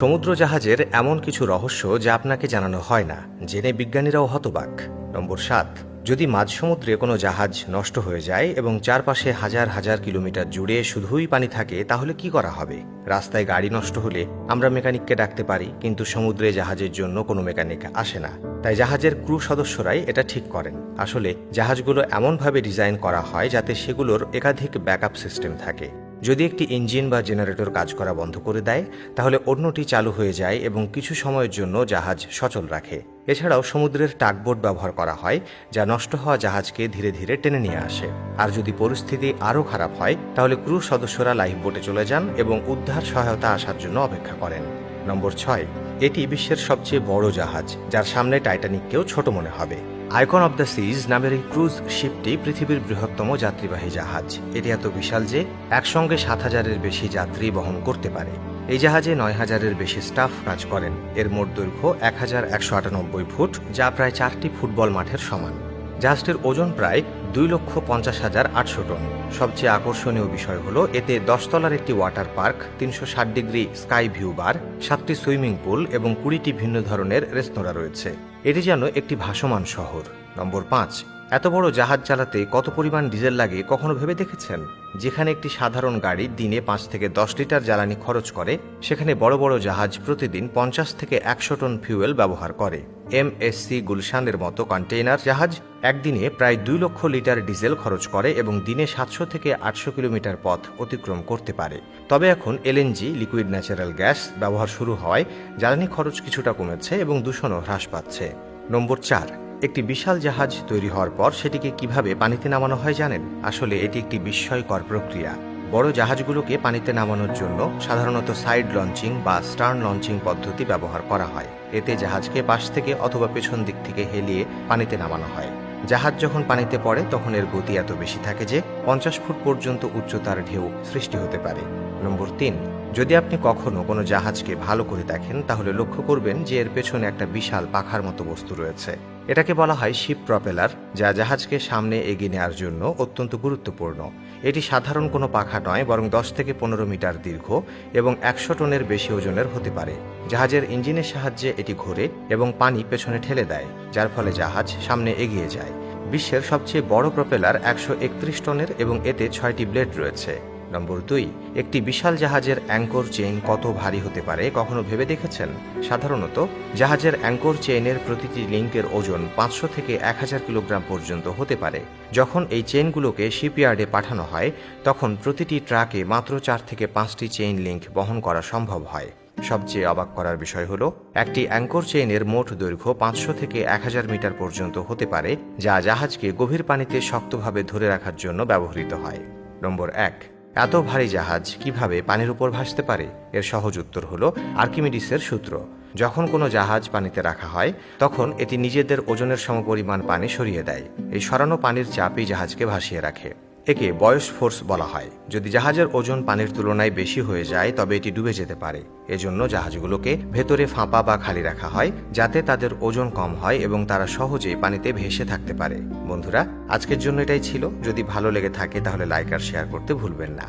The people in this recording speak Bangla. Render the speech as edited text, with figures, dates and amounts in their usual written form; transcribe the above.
সমুদ্র জাহাজের এমন কিছু রহস্য যা আপনাকে জানানো হয় না, জেনে বিজ্ঞানীরাও হতবাক। নম্বর ৭। যদি মাঝ সমুদ্রে কোনো জাহাজ নষ্ট হয়ে যায় এবং চারপাশে হাজার হাজার কিলোমিটার জুড়ে শুধুই পানি থাকে, তাহলে কি করা হবে? রাস্তায় গাড়ি নষ্ট হলে আমরা মেকানিককে ডাকতে পারি, কিন্তু সমুদ্রে জাহাজের জন্য কোনো মেকানিক আসে না। তাই জাহাজের ক্রু সদস্যরাই এটা ঠিক করেন। আসলে জাহাজগুলো এমনভাবে ডিজাইন করা হয় যাতে সেগুলোর একাধিক ব্যাকআপ সিস্টেম থাকে। যদি একটি ইঞ্জিন বা জেনারেটর কাজ করা বন্ধ করে দেয়, তাহলে অন্যটি চালু হয়ে যায় এবং কিছু সময়ের জন্য জাহাজ সচল রাখে। এছাড়াও সমুদ্রের টাগবোট ব্যবহার করা হয়, যা নষ্ট হওয়া জাহাজকে ধীরে ধীরে টেনে নিয়ে আসে। আর যদি পরিস্থিতি আরও খারাপ হয়, তাহলে ক্রু সদস্যরা লাইফ বোটে চলে যান এবং উদ্ধার সহায়তা আসার জন্য অপেক্ষা করেন। নম্বর ৬। এটি বিশ্বের সবচেয়ে বড় জাহাজ, যার সামনে টাইটানিককেও ছোট মনে হবে। আইকন অব দ্য সিজ নামের এই ক্রুজ শিপটি পৃথিবীর বৃহত্তম যাত্রীবাহী জাহাজ। এটি এত বিশাল যে একসঙ্গে ৭,০০০-এর বেশি যাত্রী বহন করতে পারে। এই জাহাজে ৯,০০০-এর বেশি স্টাফ কাজ করেন। এর মোট দৈর্ঘ্য ১,১৯৮ ফুট, যা প্রায় ৪টি ফুটবল মাঠের সমান। জাহাজটির ওজন প্রায় ২,৫০,৮০০ টন। সবচেয়ে আকর্ষণীয় বিষয় হলো এতে ১০ তলার একটি water park, ৩৬০ degree sky view bar, ৭টি সুইমিং পুল এবং ২০টি ভিন্ন ধরনের রেস্তোরাঁ রয়েছে। এটি যেন একটি ভাসমান শহর। নম্বর ৫। এত বড় জাহাজ চালাতে কত পরিমাণ ডিজেল লাগে কখনো ভেবে দেখেছেন? যেখানে একটি সাধারণ গাড়ি দিনে ৫ থেকে ১০ লিটার জ্বালানি খরচ করে, সেখানে বড় বড় জাহাজ প্রতিদিন ৫০ থেকে ১০০ টন ফিউয়েল ব্যবহার করে। MSC গুলশানের মতো কন্টেইনার জাহাজ একদিনে প্রায় ২ লক্ষ লিটার ডিজেল খরচ করে এবং দিনে ৭০০ থেকে ৮০০ কিলোমিটার পথ অতিক্রম করতে পারে। তবে এখন LNG লিকুইড ন্যাচারাল গ্যাস ব্যবহার শুরু হওয়ায় জ্বালানি খরচ কিছুটা কমেছে এবং দূষণও হ্রাস পাচ্ছে। নম্বর ৪। একটি বিশাল জাহাজ তৈরি হওয়ার পর সেটিকে কিভাবে পানিতে নামানো হয় জানেন? আসলে এটি একটি বিস্ময়কর প্রক্রিয়া। বড় জাহাজগুলোকে পানিতে নামানোর জন্য সাধারণত সাইড লঞ্চিং বা স্টার্ন লঞ্চিং পদ্ধতি ব্যবহার করা হয়। এতে জাহাজকে পাশ থেকে অথবা পেছন দিক থেকে হেলিয়ে পানিতে নামানো হয়। জাহাজ যখন পানিতে পড়ে তখন এর গতি এত বেশি থাকে যে ৫০ ফুট পর্যন্ত উচ্চতার ঢেউ সৃষ্টি হতে পারে। নম্বর ৩। যদি আপনি কখনো কোনো জাহাজকে ভালো করে দেখেন, তাহলে লক্ষ্য করবেন যে এর পেছনে একটা বিশাল পাখার মতো বস্তু রয়েছে। এটাকে বলা হয় শিপ প্রপেলার, যা জাহাজকে সামনে এগিয়ে নেওয়ার জন্য অত্যন্ত গুরুত্বপূর্ণ। এটি সাধারণ কোনো পাখা নয়, বরং ১০ থেকে ১৫ মিটার দীর্ঘ এবং ১০০ টনের বেশি ওজনের হতে পারে। জাহাজের ইঞ্জিনের সাহায্যে এটি ঘোরে এবং পানি পেছনে ঠেলে দেয়, যার ফলে জাহাজ সামনে এগিয়ে যায়। বিশ্বের সবচেয়ে বড় প্রপেলার ১৩১ টনের এবং এতে ৬টি ব্লেড রয়েছে। নম্বর ২। একটি বিশাল জাহাজের অ্যাঙ্কর চেইন কত ভারী হতে পারে কখনো ভেবে দেখেছেন? সাধারণত জাহাজের অ্যাঙ্কর চেইনের প্রতিটি লিঙ্কের ওজন ৫০০ থেকে ১,০০০ কিলোগ্রাম পর্যন্ত হতে পারে। যখন এই চেইনগুলোকে শিপইয়ার্ডে পাঠানো হয়, তখন প্রতিটি ট্রাকে মাত্র ৪ থেকে ৫টি চেইন লিঙ্ক বহন করা সম্ভব হয়। সবচেয়ে অবাক করার বিষয় হলো একটি অ্যাঙ্কর চেইনের মোট দৈর্ঘ্য ৫০০ থেকে ১,০০০ মিটার পর্যন্ত হতে পারে, যা জাহাজকে গভীর পানিতে শক্তভাবে ধরে রাখার জন্য ব্যবহৃত হয়। নম্বর ১। এত ভারী জাহাজ কিভাবে পানির উপর ভাসতে পারে? এর সহজ উত্তর হলো আর্কিমিডিসের সূত্র। যখন কোনো জাহাজ পানিতে রাখা হয়, তখন এটি নিজেদের ওজনের সমপরিমাণ পানি সরিয়ে দেয়। এই সরানো পানির চাপই জাহাজকে ভাসিয়ে রাখে। একে বয়স ফোর্স বলা হয়। যদি জাহাজের ওজন পানির তুলনায় বেশি হয়ে যায়, তবে এটি ডুবে যেতে পারে। এজন্য জাহাজগুলোকে ভেতরে ফাঁপা বা খালি রাখা হয়, যাতে তাদের ওজন কম হয় এবং তারা সহজেই পানিতে ভেসে থাকতে পারে। বন্ধুরা, আজকের জন্য এটাই ছিল। যদি ভালো লেগে থাকে তাহলে লাইক আর শেয়ার করতে ভুলবেন না।